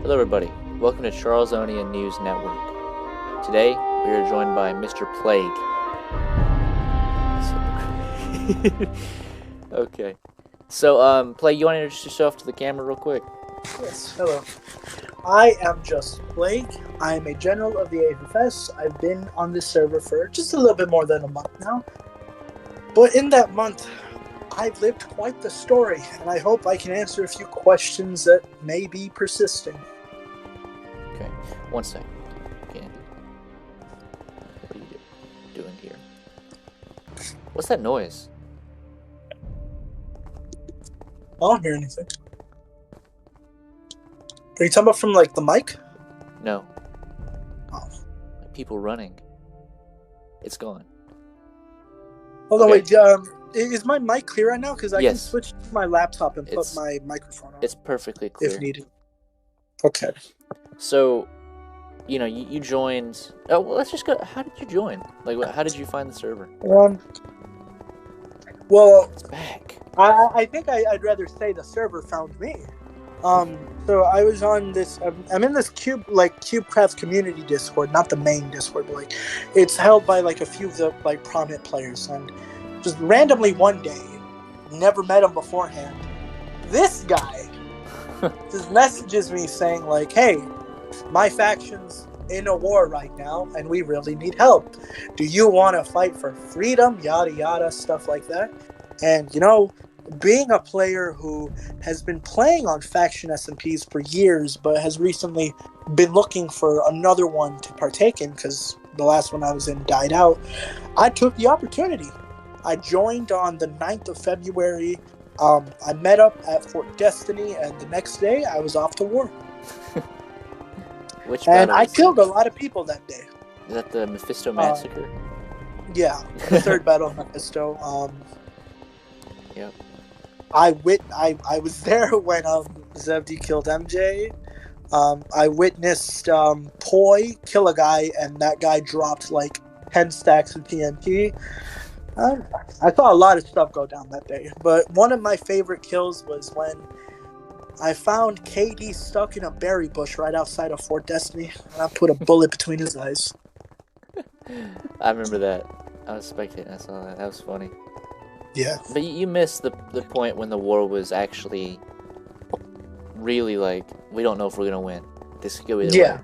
Hello, everybody. Welcome to Charlesonian News Network. Today, we are joined by Mr. Plague. Okay. So, Plague, you want to introduce yourself to the camera real quick? Yes, hello. I am Just Plague. I am a general of the AFS. I've been on this server for just a little bit more than a month now. But in that month, I've lived quite the story, and I hope I can answer a few questions that may be persisting. Okay, one second. Candy. What are you doing here? What's that noise? I don't hear anything. Are you talking about from, like, the mic? No. Oh. People running. It's gone. Hold on, Okay. wait. Is my mic clear right now? Because I can Yes. switch to my laptop and put It's- my microphone on It's perfectly clear. if needed. Okay. So, you joined. Oh, well, let's just go. How did you join? Like, how did you find the server? Well, It's back. I think I'd rather say the server found me. So I was on this. I'm in this CubeCraft community Discord, not the main Discord, but it's held by a few of the prominent players, and just randomly one day, never met him beforehand. This guy just messages me saying "Hey, my faction's in a war right now, and we really need help. Do you want to fight for freedom? Yada yada, stuff like that." And being a player who has been playing on faction SMPs for years, but has recently been looking for another one to partake in because the last one I was in died out, I took the opportunity. I joined on the 9th of February. I met up at Fort Destiny, and the next day I was off to war. And I killed a lot of people that day. Is that the Mephisto Massacre? Yeah, the third battle of Mephisto. Yep. I was there when Zevdi killed MJ. I witnessed Poi kill a guy, and that guy dropped 10 stacks of TNT. I saw a lot of stuff go down that day, but one of my favorite kills was when I found KD stuck in a berry bush right outside of Fort Destiny, and I put a bullet between his eyes. I remember that. I was spectating. I saw that. That was funny. Yeah. But you missed the point when the war was actually really we don't know if we're gonna win. This could go either way.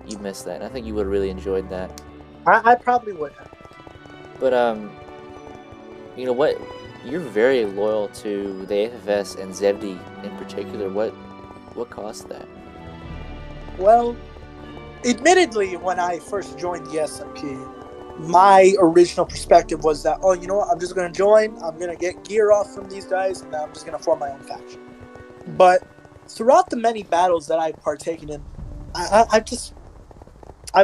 You missed that. And I think you would have really enjoyed that. I probably would have. But you know what? You're very loyal to the AFS and Zevdi in particular. What caused that? Well, admittedly, when I first joined the SMP, my original perspective was that, you know what, I'm just going to join, I'm going to get gear off from these guys, and then I'm just going to form my own faction. But throughout the many battles that I've partaken in, I've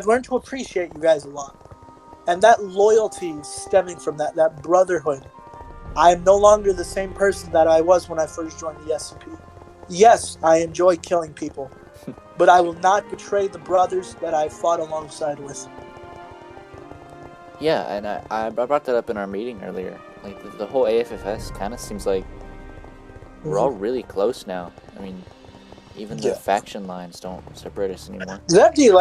learned to appreciate you guys a lot. And that loyalty stemming from that brotherhood, I am no longer the same person that I was when I first joined the SMP. Yes, I enjoy killing people, but I will not betray the brothers that I fought alongside with. Yeah, and I brought that up in our meeting earlier. The whole AFFS kind of seems like we're all really close now. I mean, even the faction lines don't separate us anymore. Zevdi,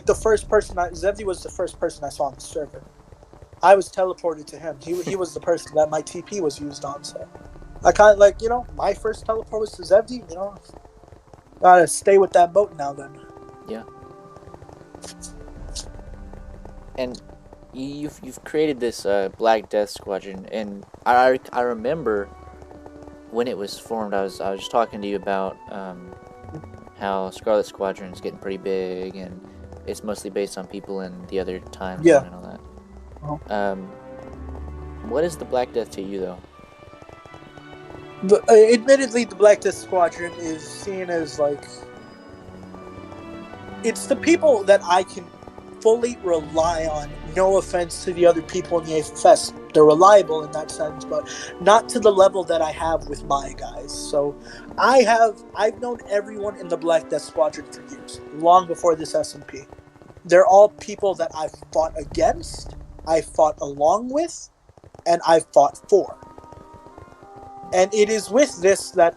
the first person Zevdi was the first person I saw on the server. I was teleported to him. He was the person that my TP was used on. So I kind of my first teleport was to Zevdi. Gotta stay with that boat now then. Yeah. And you've created this Black Death Squadron, and I remember when it was formed. I was just talking to you about how Scarlet Squadron is getting pretty big, and it's mostly based on people in the other time zone and all that. What is the Black Death to you, though? Admittedly, the Black Death Squadron is seen as it's the people that I can fully rely on. No offense to the other people in the AFS, they're reliable in that sense, but not to the level that I have with my guys. So I've known everyone in the Black Death Squadron for years, long before this SMP. They're all people that I've fought against, I fought along with, and I fought for. And it is with this that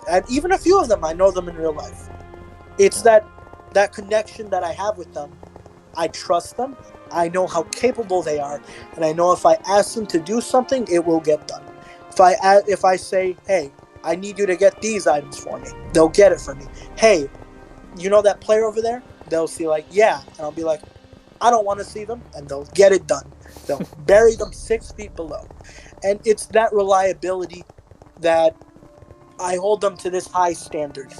and even a few of them, I know them in real life. It's that connection that I have with them. I trust them. I know how capable they are, and I know if I ask them to do something, it will get done. If I say, "Hey, I need you to get these items for me," they'll get it for me. Hey, you know that player over there? They'll see like, "Yeah," and I'll be like, "I don't want to see them," and they'll get it done. They'll bury them 6 feet below, and it's that reliability that I hold them to this high standard.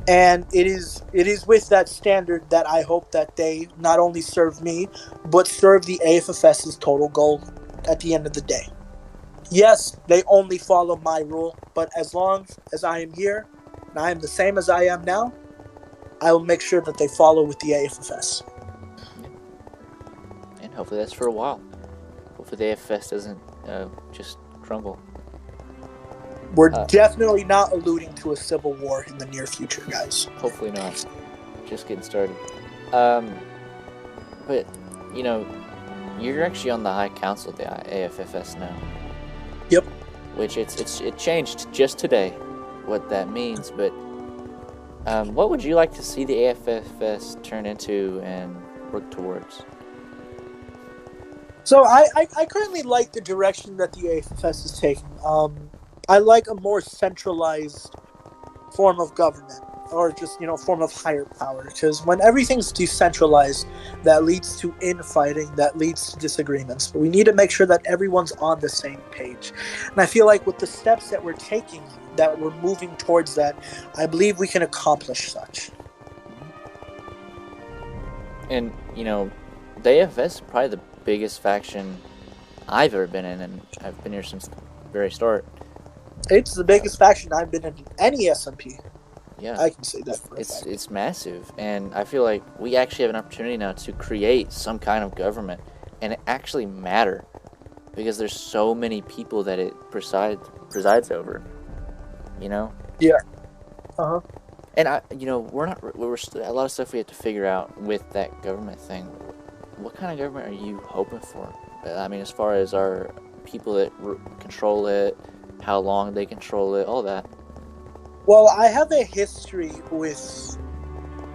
And it is with that standard that I hope that they not only serve me, but serve the AFFS's total goal at the end of the day. Yes, they only follow my rule, but as long as I am here and I am the same as I am now, I will make sure that they follow with the AFFS. And hopefully that's for a while. Hopefully the AFS doesn't just crumble. We're definitely not alluding to a civil war in the near future, guys. Hopefully not. Just getting started. But, you know, you're actually on the High Council of the AFFS now. Yep. Which it changed just today, what that means. But what would you like to see the AFFS turn into and work towards? So I currently like the direction that the AFFS is taking. I like a more centralized form of government, or just, form of higher power. Because when everything's decentralized, that leads to infighting, that leads to disagreements. But we need to make sure that everyone's on the same page. And I feel like with the steps that we're taking, that we're moving towards that, I believe we can accomplish such. And, the AFS is probably the biggest faction I've ever been in, and I've been here since the very start. It's the biggest faction I've been in any SMP. Yeah, I can say that. It's massive, and I feel like we actually have an opportunity now to create some kind of government, and it actually matter, because there's so many people that it presides over. Yeah. And we're still a lot of stuff we have to figure out with that government thing. What kind of government are you hoping for? I mean, as far as our people that control it, how long they control it, all that. Well, I have a history with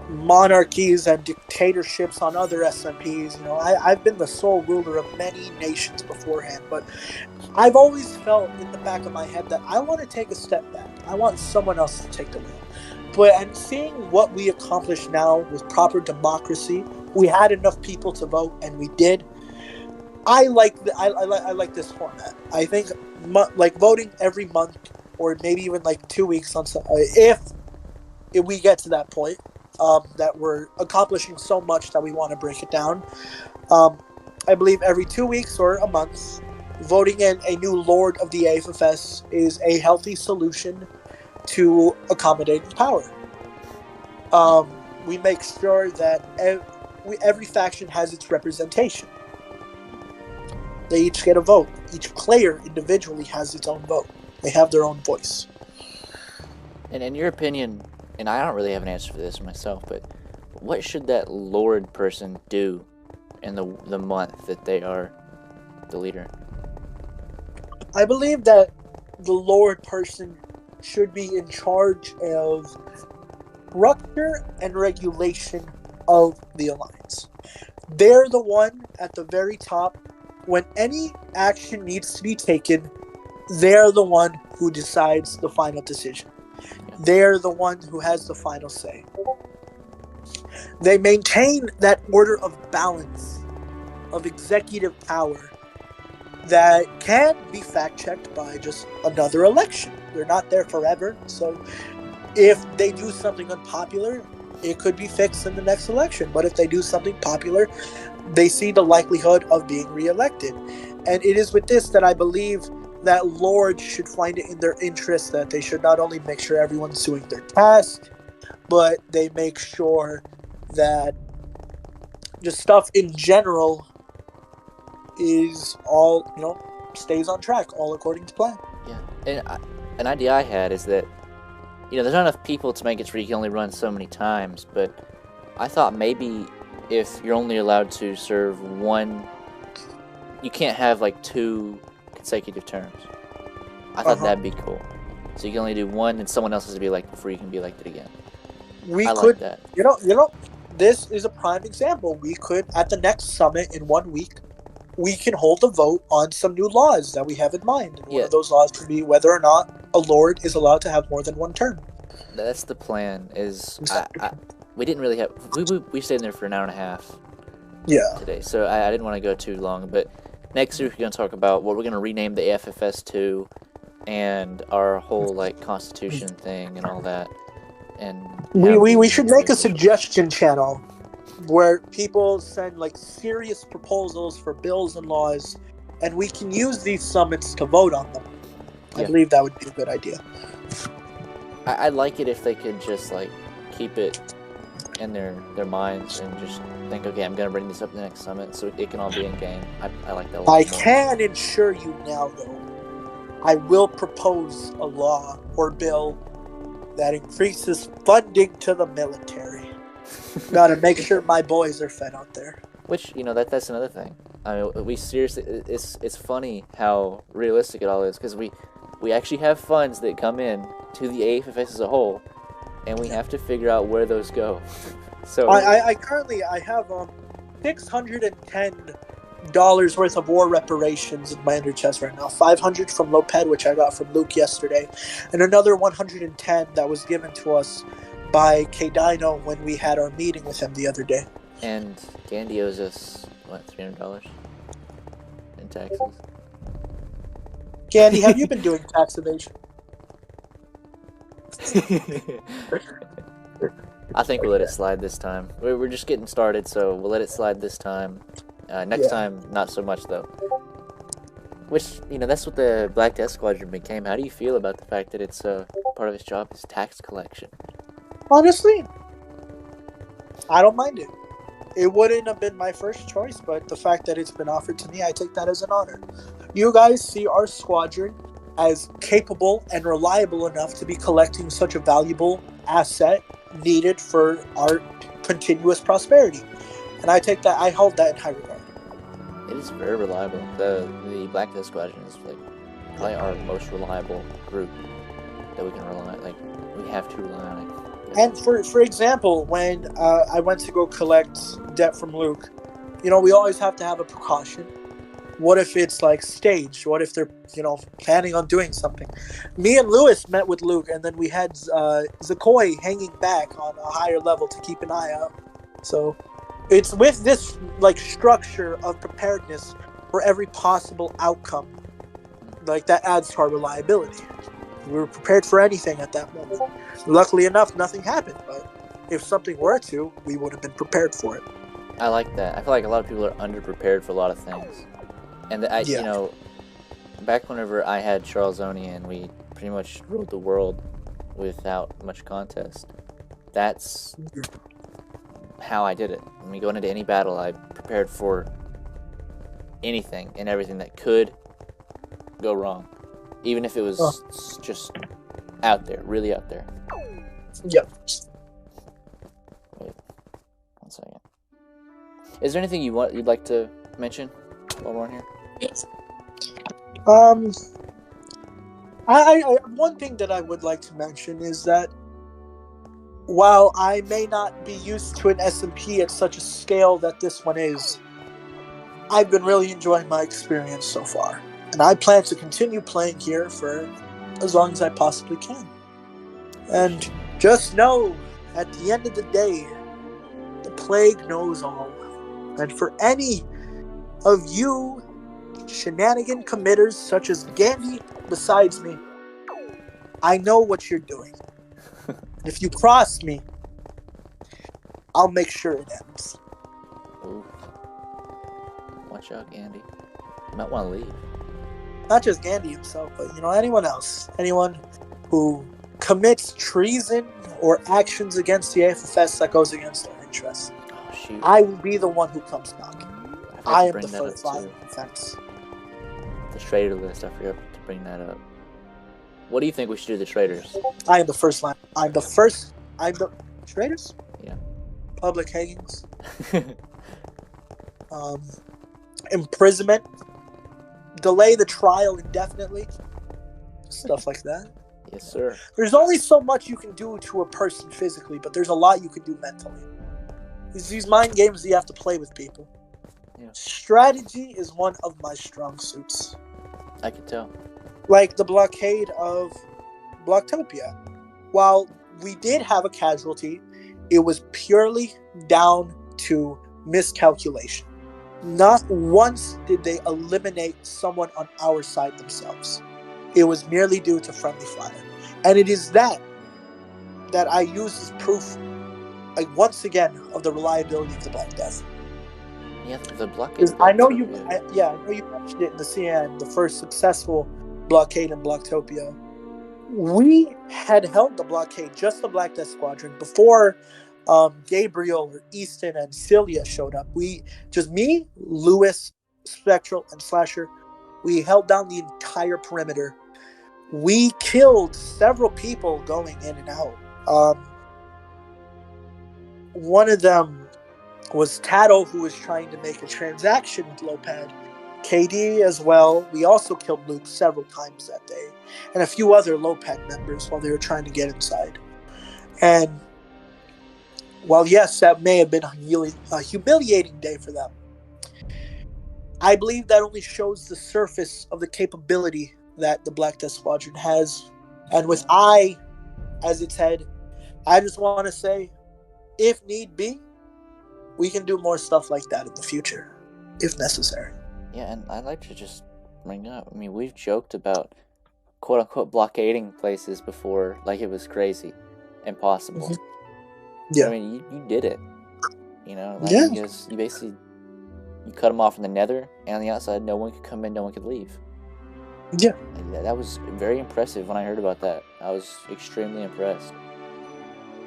monarchies and dictatorships on other SMPs. I've been the sole ruler of many nations beforehand, but I've always felt in the back of my head that I want to take a step back. I want someone else to take the wheel. But I'm seeing what we accomplished now with proper democracy. We had enough people to vote, and we did. I like this format. I think voting every month, or maybe even 2 weeks on some, if we get to that point, that we're accomplishing so much that we want to break it down. I believe every 2 weeks or a month, voting in a new Lord of the AFFS is a healthy solution to accommodating power. We make sure that every faction has its representation. They each get a vote. Each player individually has its own vote. They have their own voice. And in your opinion, and I don't really have an answer for this myself, but what should that Lord person do in the month that they are the leader? I believe that the Lord person should be in charge of structure and regulation of the Alliance. They're the one at the very top. When any action needs to be taken, they're the one who decides the final decision. They're the one who has the final say. They maintain that order of balance of executive power that can be fact-checked by just another election. They're not there forever, so if they do something unpopular, it could be fixed in the next election. But if they do something popular, they see the likelihood of being reelected. And it is with this that I believe that lords should find it in their interest that they should not only make sure everyone's doing their task, but they make sure that just stuff in general is all, stays on track, all according to plan. Yeah, and an idea I had is that, there's not enough people to make it so you can only run so many times, but I thought maybe if you're only allowed to serve one, you can't have 2 consecutive terms. I thought that'd be cool. So you can only do one, and someone else has to be elected before you can be elected again. We I like could, that. this is a prime example. We could, at the next summit in 1 week, we can hold a vote on some new laws that we have in mind. And one Yeah. of those laws could be whether or not a lord is allowed to have more than one term. That's the plan. We didn't really have we stayed in there for an hour and a half Yeah. today, so I didn't want to go too long. But next week we're gonna talk about what we're gonna rename the AFFS to, and our whole like constitution thing and all that. And We should make a suggestion channel where people send like serious proposals for bills and laws, and we can use these summits to vote on them. I believe that would be a good idea. I'd like it if they could just like keep it in their minds and just think, okay, I'm gonna bring this up in the next summit, so it can all be in game. I like that a lot I more. can assure you now, though, I will propose a law or bill that increases funding to the military. Gotta make sure my boys are fed out there. Which, that's another thing. I mean, we seriously, it's funny how realistic it all is, because we actually have funds that come in to the AFFS as a whole, and we have to figure out where those go. So I currently have $610 worth of war reparations in my under chest right now. 500 from Loped, which I got from Luke yesterday, and another 110 that was given to us by K-Dino when we had our meeting with him the other day. And Gandhi owes us, what, $300 in taxes? Gandhi, have you been doing tax evasion? I think we'll let it slide this time. We're just getting started, so we'll let it slide this time. Next time, not so much, though. Which, that's what the Black Death Squadron became. How do you feel about the fact that it's part of its job is tax collection? Honestly, I don't mind it. It wouldn't have been my first choice, but the fact that it's been offered to me, I take that as an honor. You guys see our squadron as capable and reliable enough to be collecting such a valuable asset needed for our continuous prosperity. And I hold that in high regard. It is very reliable. The Black Death Squadron is like probably our most reliable group that we can rely on. Like, we have to rely on it. And for example, when I went to go collect debt from Luke, we always have to have a precaution. What if it's like staged? What if they're, planning on doing something? Me and Lewis met with Luke, and then we had Zakoi hanging back on a higher level to keep an eye out. So it's with this like structure of preparedness for every possible outcome, like that adds to our reliability. We were prepared for anything at that moment. Luckily enough, nothing happened, but if something were to, we would have been prepared for it. I like that. I feel like a lot of people are underprepared for a lot of things. And back whenever I had Charles Onian, we pretty much ruled the world without much contest. That's how I did it. When we go into any battle, I prepared for anything and everything that could go wrong. Even if it was just out there, really out there. Yep. Wait, 1 second. Is there anything you'd like to mention while we're on here? Yes. One thing that I would like to mention is that while I may not be used to an SMP at such a scale that this one is, I've been really enjoying my experience so far. And I plan to continue playing here for as long as I possibly can. And just know, at the end of the day, the plague knows all. And for any of you shenanigan committers such as Gandhi besides me, I know what you're doing. If you cross me, I'll make sure it ends. Ooh. Watch out, Gandhi. You might want to leave. Not just Gandhi himself, but anyone else. Anyone who commits treason or actions against the AFFS that goes against our interests. Oh, shoot. I will be the one who comes knocking. I am the first line of defense. The traitor list, I forgot to bring that up. What do you think we should do to the traitors? I am the first line. I'm the traitors? Yeah. Public hangings. Imprisonment. Delay the trial indefinitely. Stuff like that. Yes, sir. There's only so much you can do to a person physically, but there's a lot you can do mentally. It's these mind games that you have to play with people. Yeah. Strategy is one of my strong suits. I can tell. Like the blockade of Blocktopia. While we did have a casualty, it was purely down to miscalculation. Not once did they eliminate someone on our side themselves. It was merely due to friendly fire. And it is that I use as proof, like, once again, of the reliability of the Black Death. Yeah, the blockade. I know you mentioned it in the CN, the first successful blockade in Blocktopia. We had held the blockade, just the Black Death Squadron, before Gabriel or Easton and Celia showed up. Me, Lewis, Spectral, and Slasher, we held down the entire perimeter. We killed several people going in and out. One of them was Tattle, who was trying to make a transaction with Lopad. KD as well. We also killed Luke several times that day. And a few other Lopad members while they were trying to get inside. And while, yes, that may have been a humiliating day for them, I believe that only shows the surface of the capability that the Black Death Squadron has. And with I as its head, I just want to say, if need be, we can do more stuff like that in the future, if necessary. Yeah, and I'd like to just bring up, I mean, we've joked about quote-unquote blockading places before, like it was crazy, impossible. Mm-hmm. Yeah. I mean, you did it, you know? Like, yeah. Because you basically, you cut them off in the nether, and on the outside, no one could come in, no one could leave. Yeah. Like, that was very impressive when I heard about that. I was extremely impressed.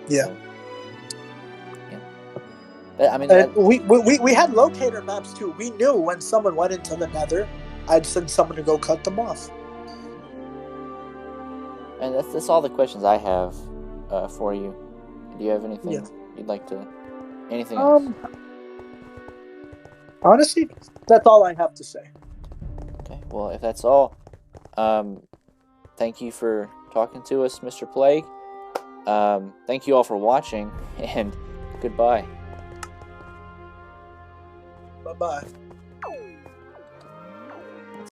Yeah. So, yeah. But, I mean, we had locator maps too. We knew when someone went into the nether, I'd send someone to go cut them off. And that's all the questions I have for you. Do you have anything you'd like to... Anything else? Honestly, that's all I have to say. Okay, well, if that's all, thank you for talking to us, Mr. Plague. Thank you all for watching, and goodbye. Bye-bye.